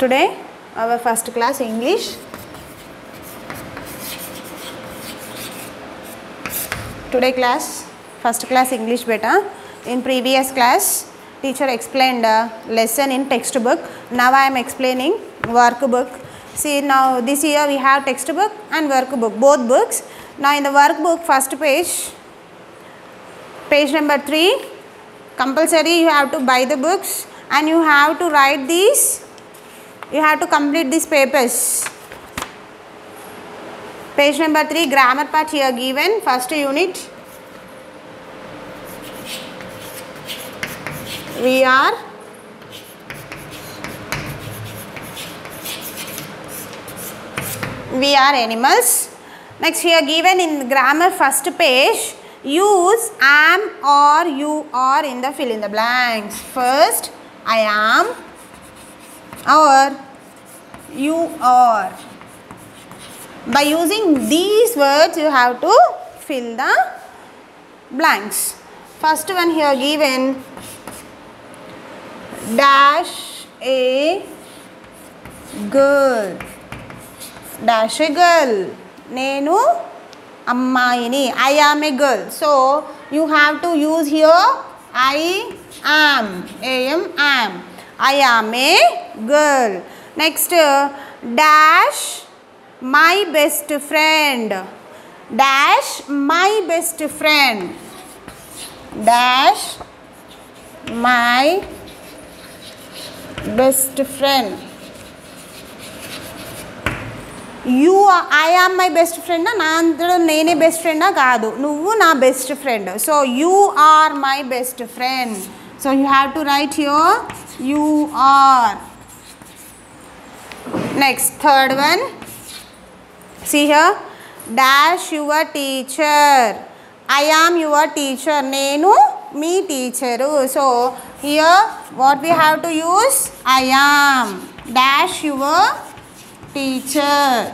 Today our first class English. Today class first class English beta. In previous class teacher explained lesson in textbook. Now I am explaining workbook. See, now this year we have textbook and workbook, both books. Now in the workbook first page number 3, compulsory you have to buy the books and you have to write these, you have to complete these papers. Page number 3, grammar part here given, first unit. We are animals. Next here given in grammar first page, use am or you are in the fill in the blanks. First I am or you are. By using these words you have to fill the blanks. First one here given, dash a girl. Dash a girl. Nenu ammayini. I am a girl. So you have to use here I am. Am. I am a girl. Next, dash my best friend. Dash my best friend. Dash my best friend. I am my best friend. Nene best friend kaadu. Nuvu na best friend. So you are my best friend. So you have to write here you are. Next, third one. See here, dash your teacher. I am your teacher. Nenu me teacher. So here what we have to use? I am. Dash your teacher.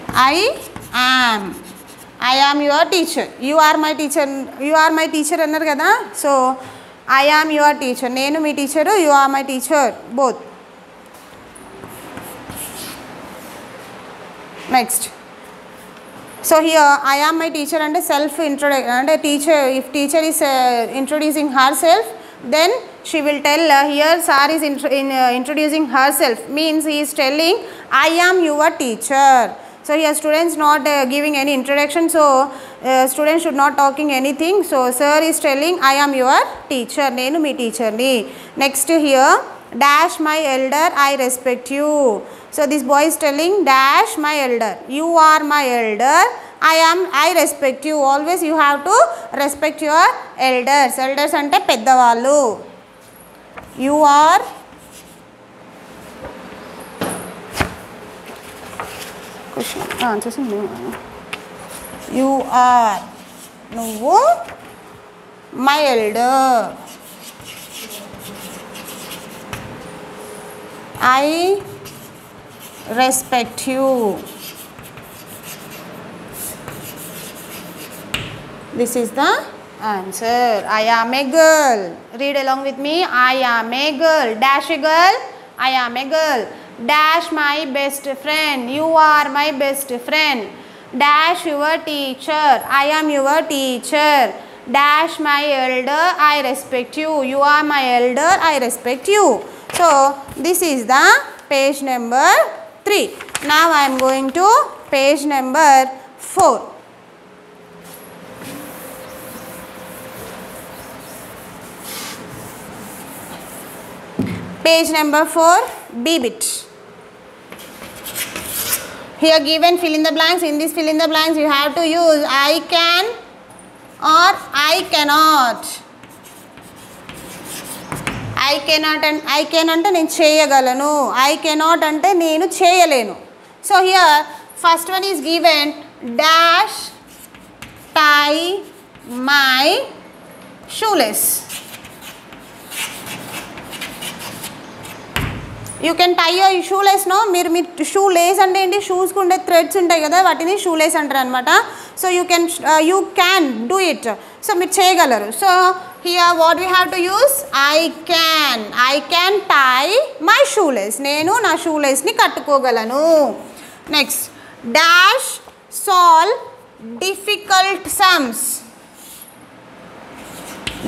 I am your teacher. You are my teacher. You are my teacher annar kada. So I am your teacher. Nenu me teacher. You are my teacher. Both. Next. So here I am my teacher and self introduction. And a teacher, if teacher is introducing herself, then she will tell here sir is introducing herself, means he is telling I am your teacher. So here students not giving any introduction, so students should not talking anything. So sir is telling I am your teacher. Nenu me teacher ni. Next here, dash my elder, I respect you. So this boy is telling dash my elder. You are my elder. I respect you. Always you have to respect your elders. Elders ante peddavallu. You are you are nuvu my elder. I respect you. This is the answer. I am a girl. Read along with me. I am a girl. Dash a girl. I am a girl. Dash my best friend. You are my best friend. Dash your teacher. I am your teacher. Dash my elder. I respect you. You are my elder. I respect you. So this is the page number 3. Now I am going to page number 4. Page number 4, B-bit. Here given fill in the blanks. In this fill in the blanks you have to use I can or I cannot. I cannot and I can ante nenu cheyagalanu. I cannot ante nenu cheyalenu. So here first one is given, dash tie my shoelace. You can tie your shoelace, no? Meer shoelace ante enti shoes ku unde threads untayi kada, vatini shoelace antaru anamata. So you can do it. So meer cheyagalaru. So here what we have to use? I can tie my shoelace. నేను నా shoelace ని కట్టుకోగలను. Next, dash solve difficult sums.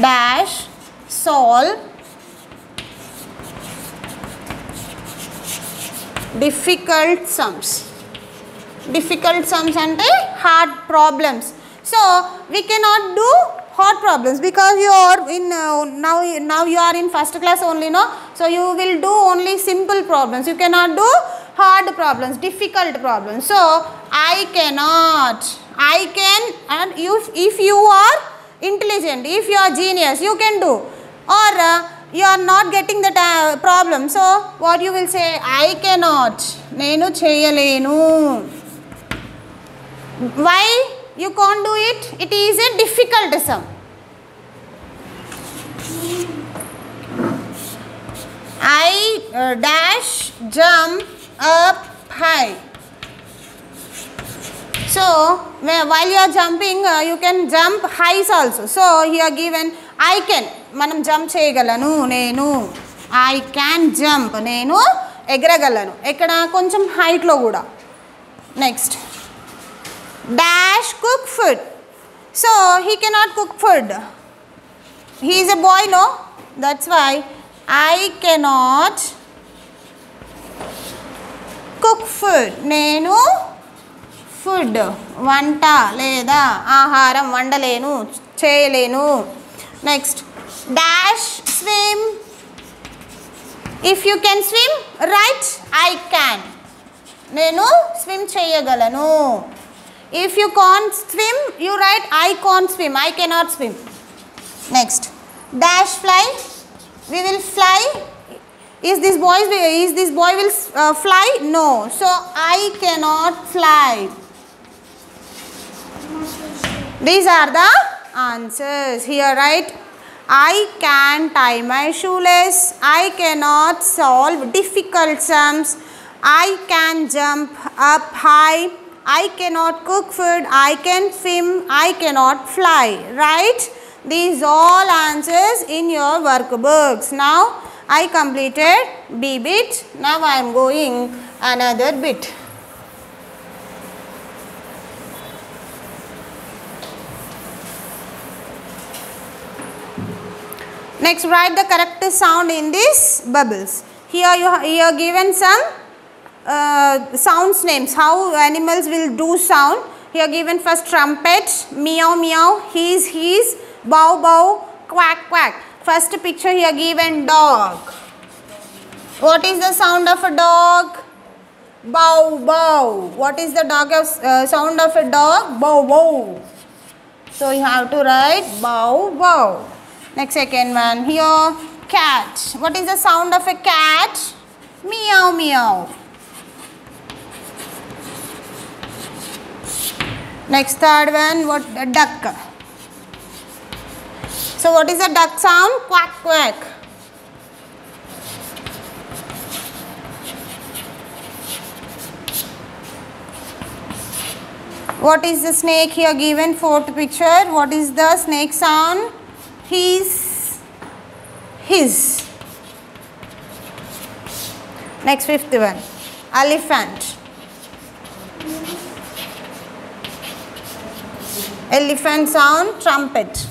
Dash solve difficult sums. Difficult sums ante hard problems. So we cannot do hard problems because you are in now you are in first class only, no? So you will do only simple problems. You cannot do hard problems, difficult problems. So I cannot. I can, and if you are intelligent, if you are genius, you can do. Or you are not getting the problem. So what you will say? I cannot. Nenu cheyalenu. Why you can't do it? It is a difficult sum. I dash jump up high. So while you are jumping, you can jump highs also. So here given I can, manam jump cheyagalanu nenu. I can jump, nenu egragalanu. Ekkada koncham height lo kuda. Next, dash cook food. So he cannot cook food. He is a boy, no? That's why I cannot cook food. Nenu food vanta leda ఆహారం వండలేను చేయలేను. Next, dash swim. If you can swim, write I can. నేను swim చేయగలను. If you can't swim, you write I can't swim. I cannot swim. Next, dash fly. We will fly. Is this boy will fly? No. So I cannot fly. These are the answers. Here write I can tie my shoelace. I cannot solve difficult sums. I can jump up high. I cannot cook food. I can swim. I cannot fly. Right? These all answers in your workbooks. Now I completed B bit. Now I am going another bit. Next, write the correct sound in these bubbles. Here you are given some sounds names, how animals will do sound. Here given first trumpet, meow meow, he's, bow bow, quack quack. First picture here given dog. What is the sound of a dog? Bow bow. What is the sound of a dog? Bow bow. So you have to write bow bow. Next, second one here, cat. What is the sound of a cat? Meow meow. Next, third one, what? A duck. So what is the duck sound? Quack quack. What is the snake here given? Fourth picture. What is the snake sound? His. Next, fifth one, elephant. Elephant sound, trumpet.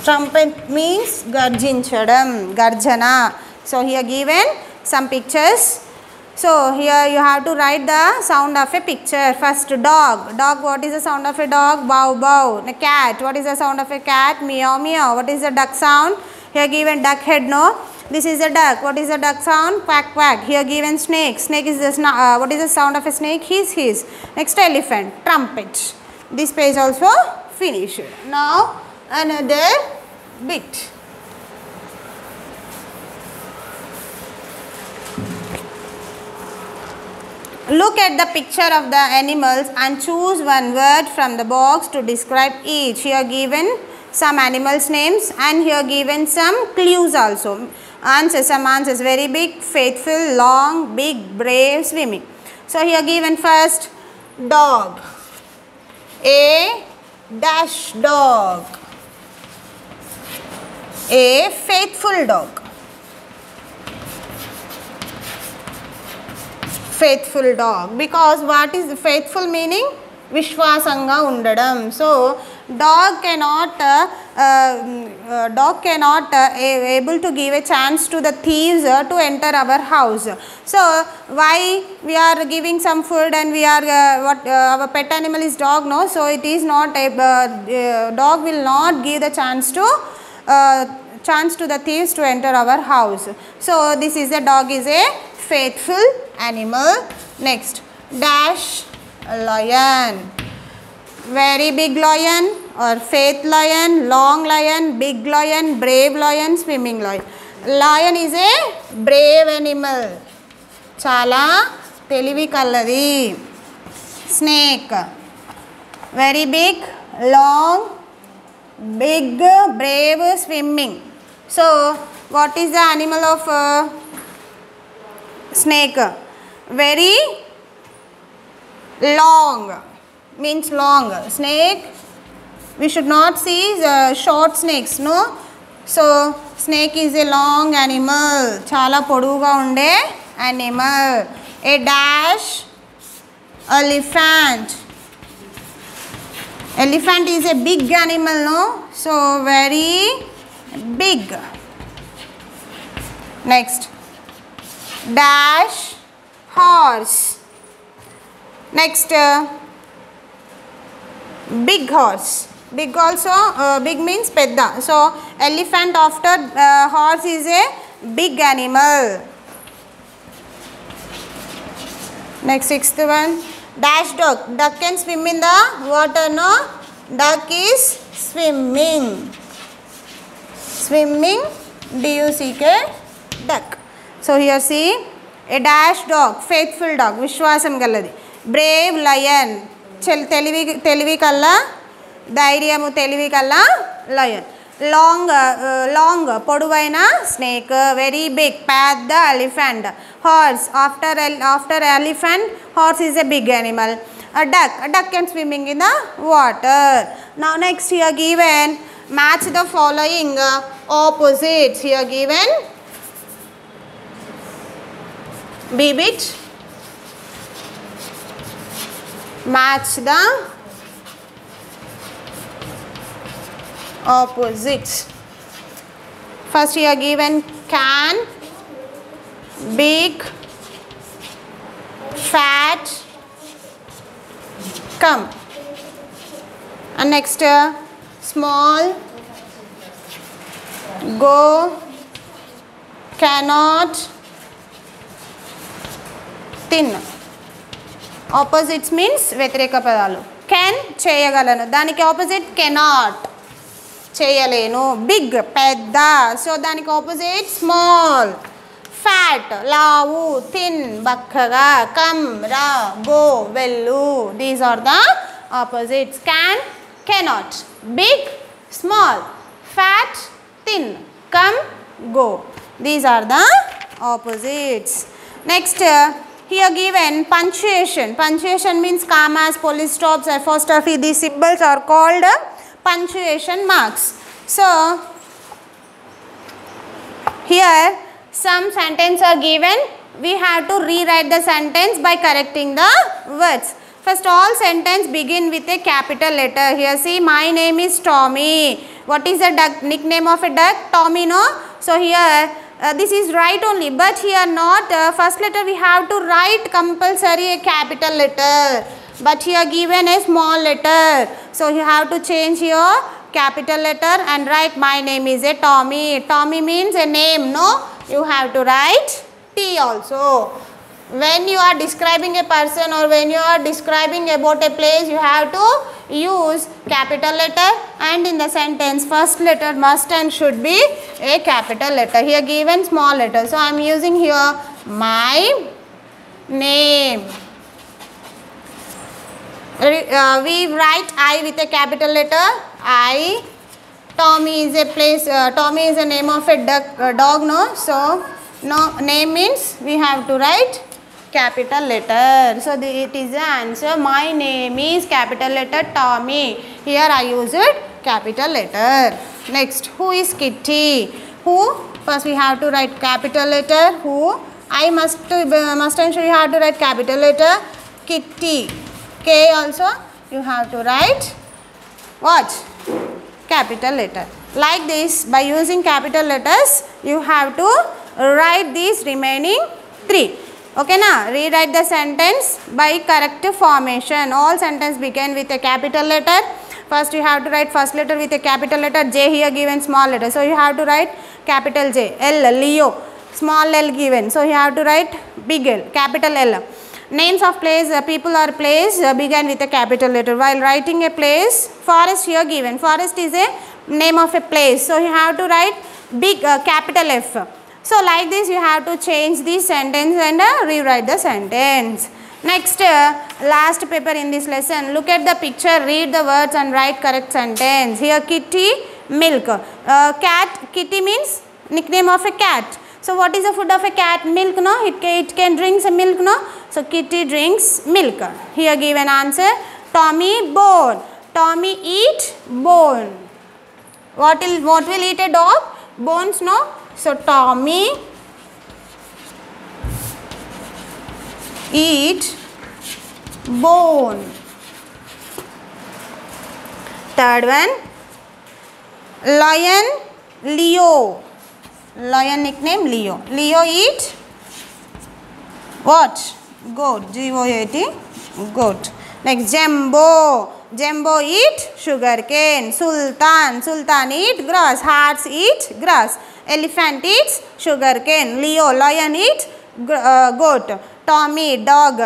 Trumpet means garjinchadam, garjana. So here given some pictures. So here you have to write the sound of a picture. First, dog. Dog, what is the sound of a dog? Bow bow. A cat, what is the sound of a cat? Meow meow. What is the duck sound? Here given duck head, no? This is a duck. What is the duck sound? Quack quack. Here given snake. Snake is the what is the sound of a snake? His. Next, elephant. Trumpet. This page also finished. Now another bit. Look at the picture of the animals and choose one word from the box to describe each. Here given some animals names and here given some clues also. Answers, some answers, very big, faithful, long, big, brave, swimming. So here given first dog. A dash dog. A faithful dog. Faithful dog. Because what is faithful meaning? Vishwasanga undadam. So dog cannot able to give a chance to the thieves to enter our house. So why we are giving some food and we are our pet animal is dog, no? So it is not a dog will not give the chance to the thieves to enter our house. So this is a dog is a faithful animal. Next, dash lion. Very big lion or faith lion, long lion, big lion, brave lion, swimming lion. Lion is a brave animal. Chala telivi kalladi. Snake. Very big, long, big, brave, swimming. So what is the animal of snake? Very long, means long. Snake, we should not see short snakes, no? So snake is a long animal, chala poduga unde animal. A dash elephant. Elephant is a big animal, no? So very big. Next, dash horse. Next, big horse. Big also, big means pedda. So elephant after horse is a big animal. Next, sixth one, dash duck. Duck can swim in the water, no? Duck is swimming. Swimming, D-U-C-K, duck. So here see, a dash dog, faithful dog, vishwasam galladi. Brave lion, telivi kalla, dhairyamu telivi kalla, lion. Long, poduvaina snake, very big, padda elephant. Horse, after elephant, horse is a big animal. A duck can swimming in the water. Now next here given, match the following opposites. Here given, B-bit, match the opposites. First here given can, big, fat, come. And next small, go, cannot, thin. Opposites means వ్యతిరేక పదాలు. Can చేయగలను, దానికి opposite cannot చేయలేను. Big పెద్ద, so దానికి opposite small. Fat లావు, thin బక్కగా, come రా, go వెళ్ళు. These are the opposites. Can, cannot, big, small, fat, thin, come, go. These are the opposites. Next, here given punctuation. Punctuation means commas, full stops, apostrophe. These symbols are called punctuation marks. So here some sentences are given. We have to rewrite the sentence by correcting the words. First, all sentence begin with a capital letter. Here see, my name is Tommy. What is the duck, nickname of a duck? Tommy, no? So here this is right only, but here not first letter we have to write compulsory a capital letter, but here given a small letter. So you have to change your capital letter and write my name is a Tommy. Tommy means a name, no? You have to write T also. When you are describing a person or when you are describing about a place, you have to use capital letter, and in the sentence first letter must and should be a capital letter. Here given small letter. So I am using here my name. We write I with a capital letter. I. Tommy is a place. Tommy is a name of a duck, dog, no? So no, name means we have to write capital letter. So it is the answer. My name is capital letter Tommy. Here I use it capital letter. Next, who is Kitty? Who? First we have to write capital letter. Who? I must ensure you have to write capital letter. Kitty. K also you have to write what? Capital letter. Like this, by using capital letters, you have to write these remaining 3. Okay na? Rewrite the sentence by correct formation. All sentence begin with a capital letter. First you have to write first letter with a capital letter. J here given small letter. So you have to write capital J. L, Leo. Small L given. So you have to write big L, capital L. Names of place, people or place begin with a capital letter. While writing a place, forest here given. Forest is a name of a place. So you have to write big capital F. So like this you have to change the sentence and rewrite the sentence. Next, last paper in this lesson. Look at the picture, read the words and write correct sentence. Here Kitty, milk. Cat, Kitty means nickname of a cat. So what is the food of a cat? Milk, no? It can drink some milk, no? So Kitty drinks milk. Here given answer. Tommy, bone. Tommy eat bone. What will eat a dog? Bones, no? So Tommy eat bone. Third one. Lion, Leo. Lion nickname Leo. Leo eat what? Goat. G-O-A-T. Goat. Next, Jumbo. Jumbo eat sugarcane. Sultan. Sultan eat grass. Hearts eat grass. Elephant eats sugarcane. Leo. Lion eat goat. Tommy. Dog.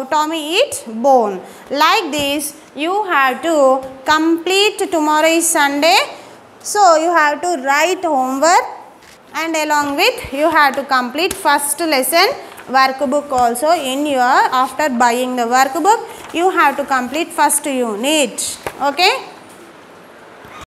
Tommy eat bone. Like this you have to complete. Tomorrow is Sunday. So you have to write homework. And along with you have to complete first lesson workbook also in your, after buying the workbook you have to complete first unit. Okay.